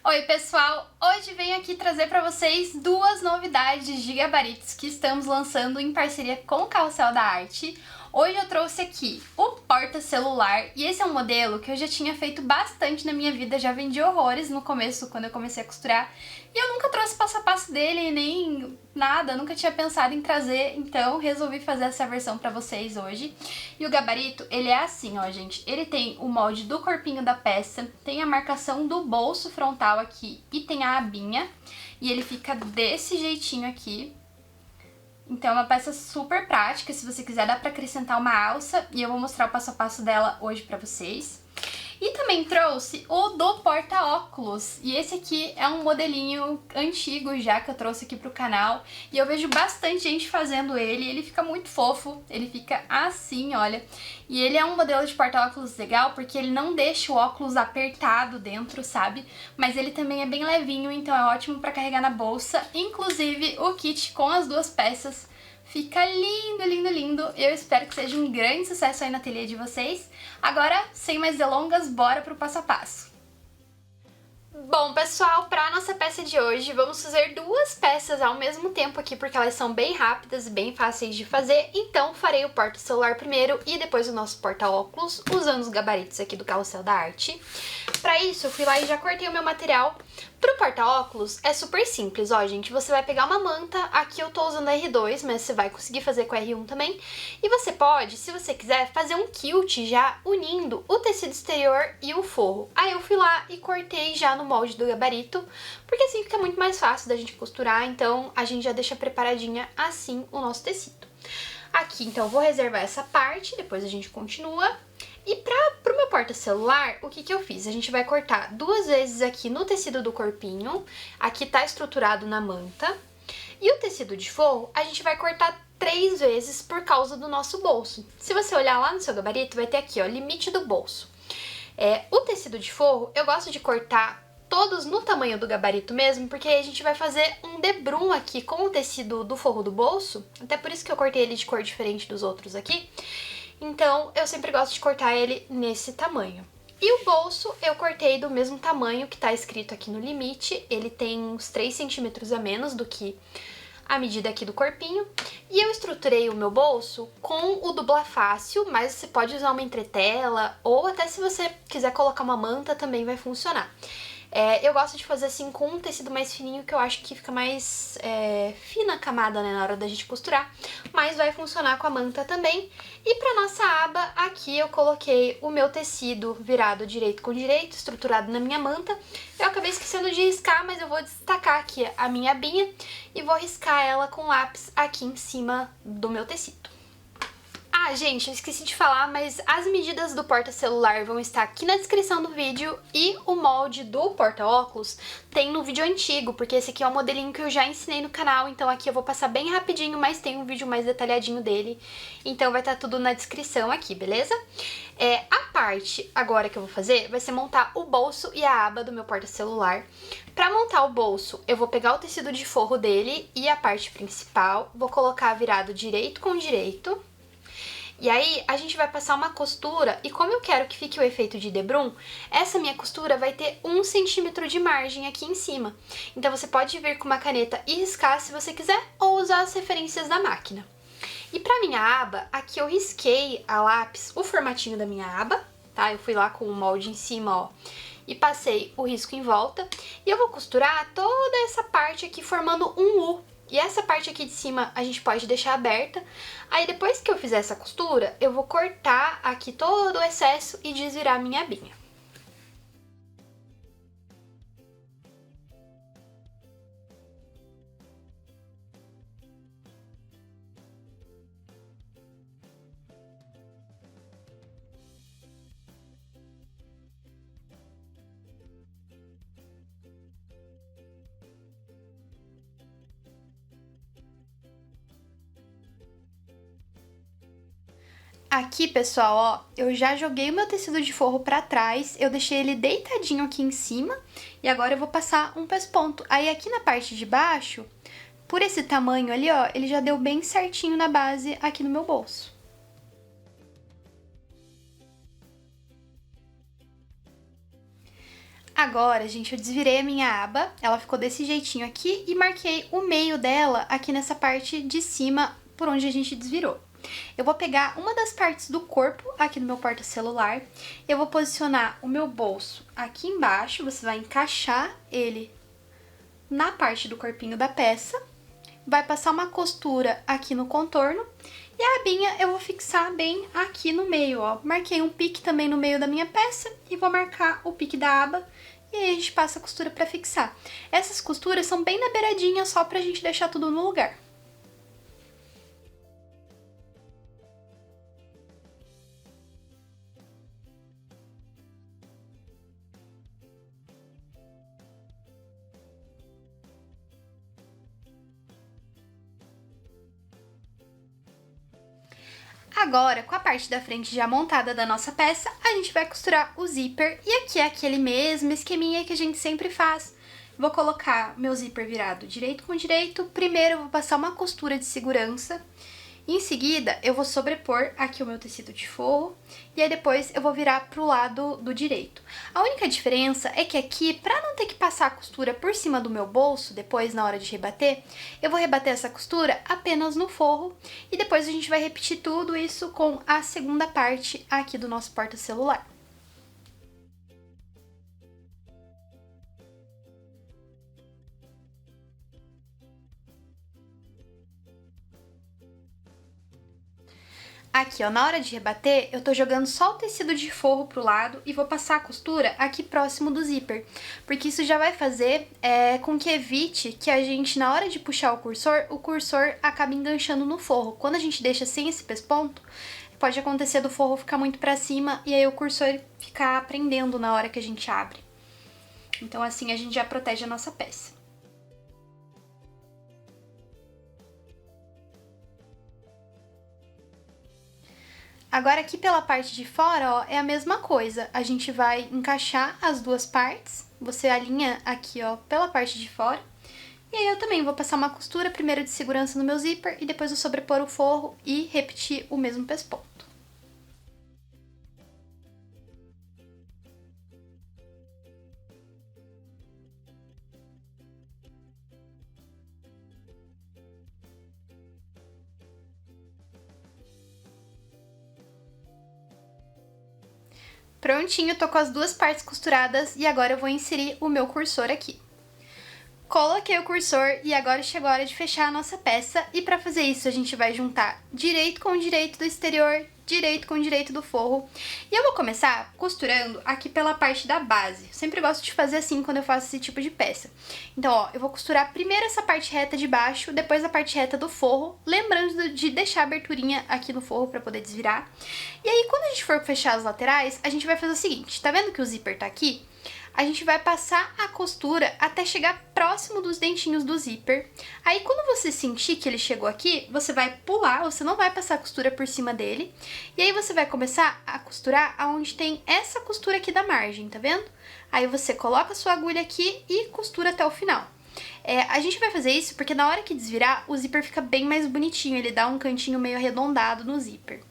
Oi pessoal, hoje venho aqui trazer para vocês duas novidades de gabaritos que estamos lançando em parceria com o Carrossel da Arte. Hoje eu trouxe aqui o porta-celular e esse é um modelo que eu já tinha feito bastante na minha vida, já vendi horrores no começo quando eu comecei a costurar e eu nunca trouxe passo a passo dele, nem nada, nunca tinha pensado em trazer, então resolvi fazer essa versão pra vocês hoje. E o gabarito, ele é assim, ó gente, ele tem o molde do corpinho da peça, tem a marcação do bolso frontal aqui e tem a abinha, e ele fica desse jeitinho aqui. Então é uma peça super prática, se você quiser dá pra acrescentar uma alça, e eu vou mostrar o passo a passo dela hoje pra vocês. E também trouxe o do porta-óculos, e esse aqui é um modelinho antigo já que eu trouxe aqui pro canal, e eu vejo bastante gente fazendo ele fica muito fofo, ele fica assim, olha. E ele é um modelo de porta-óculos legal porque ele não deixa o óculos apertado dentro, sabe? Mas ele também é bem levinho, então é ótimo pra carregar na bolsa, inclusive o kit com as duas peças. Fica lindo, lindo, lindo. Eu espero que seja um grande sucesso aí na ateliê de vocês. Agora, sem mais delongas, bora pro passo a passo. Bom, pessoal, para a nossa peça de hoje, vamos fazer duas peças ao mesmo tempo aqui, porque elas são bem rápidas e bem fáceis de fazer. Então, farei o porta-celular primeiro e depois o nosso porta-óculos, usando os gabaritos aqui do Carrossel da Arte. Para isso, eu fui lá e já cortei o meu material. Pro porta-óculos é super simples, ó gente, você vai pegar uma manta, aqui eu tô usando a R2, mas você vai conseguir fazer com a R1 também, e você pode, se você quiser, fazer um quilt já unindo o tecido exterior e o forro. Aí eu fui lá e cortei já no molde do gabarito, porque assim fica muito mais fácil da gente costurar, então a gente já deixa preparadinha assim o nosso tecido. Aqui, então, eu vou reservar essa parte, depois a gente continua. E pro meu porta-celular, o que eu fiz? A gente vai cortar duas vezes aqui no tecido do corpinho, aqui tá estruturado na manta. E o tecido de forro, a gente vai cortar 3 vezes por causa do nosso bolso. Se você olhar lá no seu gabarito, vai ter aqui, ó, limite do bolso. O tecido de forro, eu gosto de cortar todos no tamanho do gabarito mesmo, porque aí a gente vai fazer um debrum aqui com o tecido do forro do bolso, até por isso que eu cortei ele de cor diferente dos outros aqui. Então, eu sempre gosto de cortar ele nesse tamanho. E o bolso eu cortei do mesmo tamanho que tá escrito aqui no limite, ele tem uns 3 centímetros a menos do que a medida aqui do corpinho. E eu estruturei o meu bolso com o dubla fácil, mas você pode usar uma entretela, ou até se você quiser colocar uma manta também vai funcionar. Eu gosto de fazer assim com um tecido mais fininho, que eu acho que fica mais fina a camada, né, na hora da gente costurar, mas vai funcionar com a manta também. E pra nossa aba, aqui eu coloquei o meu tecido virado direito com direito, estruturado na minha manta. Eu acabei esquecendo de riscar, mas eu vou destacar aqui a minha abinha e vou riscar ela com lápis aqui em cima do meu tecido. Ah, gente, eu esqueci de falar, mas as medidas do porta-celular vão estar aqui na descrição do vídeo e o molde do porta-óculos tem no vídeo antigo, porque esse aqui é um modelinho que eu já ensinei no canal, então aqui eu vou passar bem rapidinho, mas tem um vídeo mais detalhadinho dele, então vai estar tudo na descrição aqui, beleza? A parte agora que eu vou fazer vai ser montar o bolso e a aba do meu porta-celular. Pra montar o bolso, eu vou pegar o tecido de forro dele e a parte principal, vou colocar virado direito com direito. E aí, a gente vai passar uma costura, e como eu quero que fique o efeito de debrum, essa minha costura vai ter 1 centímetro de margem aqui em cima. Então você pode vir com uma caneta e riscar se você quiser, ou usar as referências da máquina. E pra minha aba, aqui eu risquei a lápis o formatinho da minha aba, tá? Eu fui lá com o molde em cima, ó, e passei o risco em volta. E eu vou costurar toda essa parte aqui formando um U. E essa parte aqui de cima a gente pode deixar aberta. Aí depois que eu fizer essa costura, eu vou cortar aqui todo o excesso e desvirar a minha abinha. Aqui, pessoal, ó, eu já joguei o meu tecido de forro pra trás, eu deixei ele deitadinho aqui em cima, e agora eu vou passar um pesponto. Aí aqui na parte de baixo, por esse tamanho ali, ó, ele já deu bem certinho na base aqui no meu bolso. Agora, gente, eu desvirei a minha aba, ela ficou desse jeitinho aqui e marquei o meio dela aqui nessa parte de cima por onde a gente desvirou. Eu vou pegar uma das partes do corpo aqui no meu porta-celular, eu vou posicionar o meu bolso aqui embaixo, você vai encaixar ele na parte do corpinho da peça, vai passar uma costura aqui no contorno e a abinha eu vou fixar bem aqui no meio, ó. Marquei um pique também no meio da minha peça e vou marcar o pique da aba e aí a gente passa a costura pra fixar. Essas costuras são bem na beiradinha, só pra gente deixar tudo no lugar. Agora, com a parte da frente já montada da nossa peça, a gente vai costurar o zíper. E aqui é aquele mesmo esqueminha que a gente sempre faz. Vou colocar meu zíper virado direito com direito. Primeiro eu vou passar uma costura de segurança. Em seguida, eu vou sobrepor aqui o meu tecido de forro e aí depois eu vou virar pro lado do direito. A única diferença é que aqui, pra não ter que passar a costura por cima do meu bolso, depois na hora de rebater, eu vou rebater essa costura apenas no forro e depois a gente vai repetir tudo isso com a segunda parte aqui do nosso porta-celular. Aqui, ó, na hora de rebater, eu tô jogando só o tecido de forro pro lado e vou passar a costura aqui próximo do zíper, porque isso já vai fazer com que evite que a gente, na hora de puxar o cursor acabe enganchando no forro. Quando a gente deixa sem esse pesponto, pode acontecer do forro ficar muito pra cima e aí o cursor ficar prendendo na hora que a gente abre. Então assim a gente já protege a nossa peça. Agora aqui pela parte de fora, ó, é a mesma coisa. A gente vai encaixar as duas partes. Você alinha aqui, ó, pela parte de fora. E aí eu também vou passar uma costura primeiro de segurança no meu zíper e depois eu sobrepor o forro e repetir o mesmo pesponto. Prontinho, tô com as duas partes costuradas e agora eu vou inserir o meu cursor aqui. Coloquei o cursor e agora chegou a hora de fechar a nossa peça e para fazer isso a gente vai juntar direito com direito do exterior, direito com direito do forro. E eu vou começar costurando aqui pela parte da base. Eu sempre gosto de fazer assim quando eu faço esse tipo de peça. Então, ó, eu vou costurar primeiro essa parte reta de baixo, depois a parte reta do forro, lembrando de deixar a aberturinha aqui no forro para poder desvirar. E aí, quando a gente for fechar as laterais, a gente vai fazer o seguinte, tá vendo que o zíper tá aqui? A gente vai passar a costura até chegar próximo dos dentinhos do zíper. Aí, quando você sentir que ele chegou aqui, você vai pular, você não vai passar a costura por cima dele. E aí, você vai começar a costurar aonde tem essa costura aqui da margem, tá vendo? Aí, você coloca a sua agulha aqui e costura até o final. A gente vai fazer isso porque na hora que desvirar, o zíper fica bem mais bonitinho, ele dá um cantinho meio arredondado no zíper.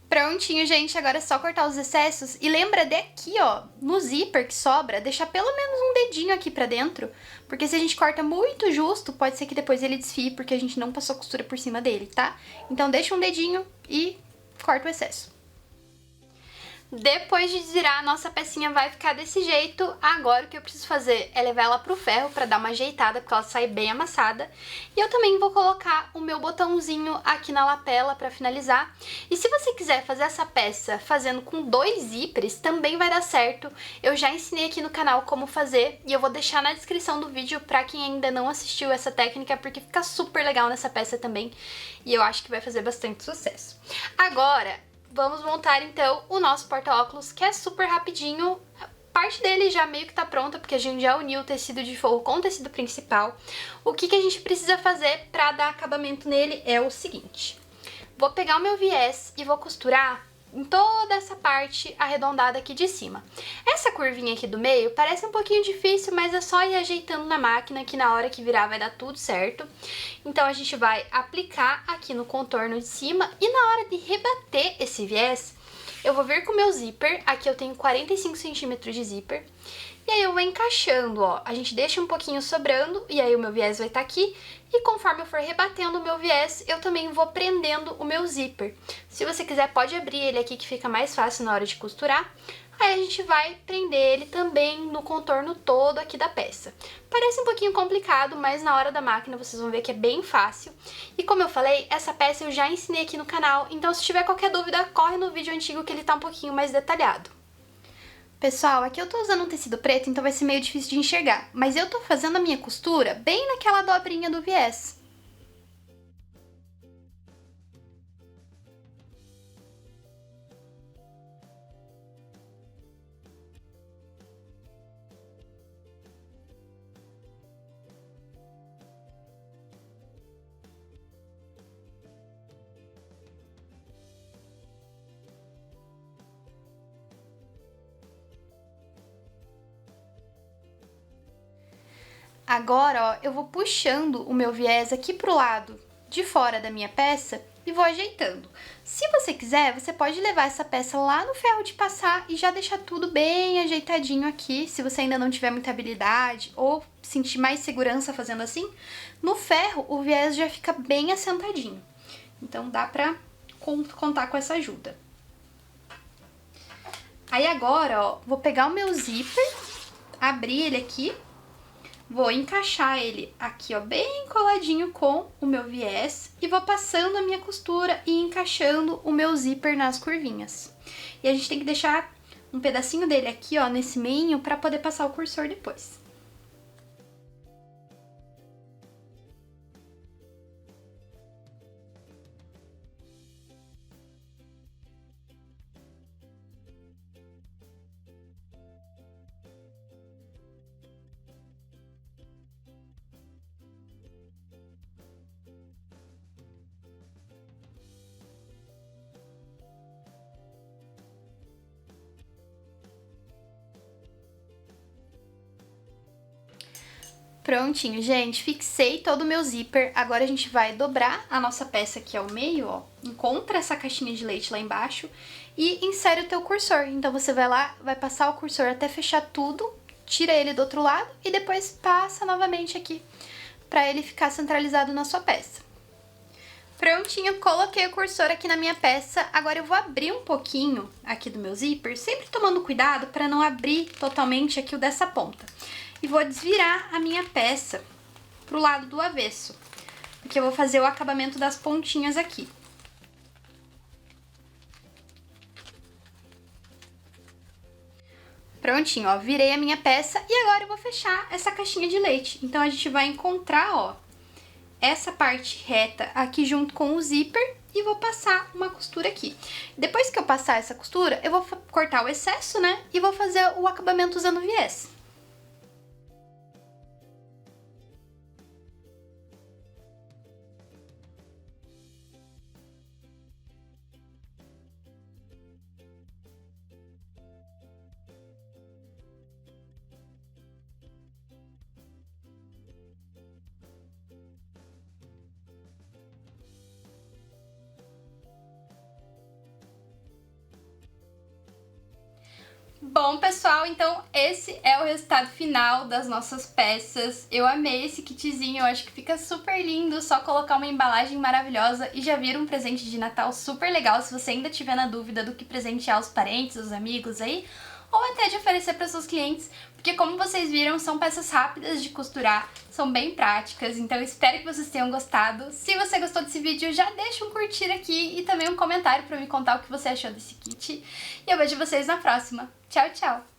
Prontinho, gente, agora é só cortar os excessos e lembra de aqui, ó, no zíper que sobra, deixar pelo menos um dedinho aqui pra dentro, porque se a gente corta muito justo, pode ser que depois ele desfie, porque a gente não passou costura por cima dele, tá? Então deixa um dedinho e corta o excesso. Depois de desvirar, a nossa pecinha vai ficar desse jeito. Agora o que eu preciso fazer é levar ela pro ferro pra dar uma ajeitada, porque ela sai bem amassada. E eu também vou colocar o meu botãozinho aqui na lapela pra finalizar. E se você quiser fazer essa peça fazendo com 2 zíperes, também vai dar certo. Eu já ensinei aqui no canal como fazer e eu vou deixar na descrição do vídeo pra quem ainda não assistiu essa técnica, porque fica super legal nessa peça também. E eu acho que vai fazer bastante sucesso. Agora, vamos montar então o nosso porta-óculos, que é super rapidinho. parte dele já meio que tá pronta, porque a gente já uniu o tecido de forro com o tecido principal. O que a gente precisa fazer pra dar acabamento nele é o seguinte. Vou pegar o meu viés e vou costurar em toda essa parte arredondada aqui de cima. Essa curvinha aqui do meio parece um pouquinho difícil, mas é só ir ajeitando na máquina que na hora que virar vai dar tudo certo. Então a gente vai aplicar aqui no contorno de cima e na hora de rebater esse viés, eu vou vir com o meu zíper, aqui eu tenho 45 centímetros de zíper, e aí eu vou encaixando, ó, a gente deixa um pouquinho sobrando, e aí o meu viés vai estar aqui, e conforme eu for rebatendo o meu viés, eu também vou prendendo o meu zíper. Se você quiser, pode abrir ele aqui que fica mais fácil na hora de costurar. Aí a gente vai prender ele também no contorno todo aqui da peça. Parece um pouquinho complicado, mas na hora da máquina vocês vão ver que é bem fácil. E como eu falei, essa peça eu já ensinei aqui no canal, então se tiver qualquer dúvida, corre no vídeo antigo que ele tá um pouquinho mais detalhado. Pessoal, aqui eu tô usando um tecido preto, então vai ser meio difícil de enxergar, mas eu tô fazendo a minha costura bem naquela dobrinha do viés. Agora, ó, eu vou puxando o meu viés aqui pro lado de fora da minha peça e vou ajeitando. Se você quiser, você pode levar essa peça lá no ferro de passar e já deixar tudo bem ajeitadinho aqui, se você ainda não tiver muita habilidade ou sentir mais segurança fazendo assim. No ferro, o viés já fica bem assentadinho, então dá pra contar com essa ajuda. Aí agora, ó, vou pegar o meu zíper, abrir ele aqui. Vou encaixar ele aqui, ó, bem coladinho com o meu viés e vou passando a minha costura e encaixando o meu zíper nas curvinhas. E a gente tem que deixar um pedacinho dele aqui, ó, nesse meinho pra poder passar o cursor depois. Prontinho, gente, fixei todo o meu zíper. Agora a gente vai dobrar a nossa peça aqui ao meio, ó. Encontra essa caixinha de leite lá embaixo e insere o teu cursor. Então você vai lá, vai passar o cursor até fechar tudo, tira ele do outro lado e depois passa novamente aqui pra ele ficar centralizado na sua peça. Prontinho, coloquei o cursor aqui na minha peça. Agora eu vou abrir um pouquinho aqui do meu zíper, sempre tomando cuidado pra não abrir totalmente aqui o dessa ponta. E vou desvirar a minha peça pro lado do avesso, porque eu vou fazer o acabamento das pontinhas aqui. Prontinho, ó, virei a minha peça e agora eu vou fechar essa caixinha de leite. Então a gente vai encontrar, ó, essa parte reta aqui junto com o zíper e vou passar uma costura aqui. Depois que eu passar essa costura, eu vou cortar o excesso, né, e vou fazer o acabamento usando viés. Bom, pessoal, então esse é o resultado final das nossas peças. Eu amei esse kitzinho, eu acho que fica super lindo, só colocar uma embalagem maravilhosa e já vira um presente de Natal super legal se você ainda tiver na dúvida do que presentear os parentes, os amigos aí, ou até de oferecer para seus clientes, porque como vocês viram, são peças rápidas de costurar, são bem práticas, então eu espero que vocês tenham gostado. Se você gostou desse vídeo, já deixa um curtir aqui e também um comentário para me contar o que você achou desse kit. E eu vejo vocês na próxima. Tchau, tchau!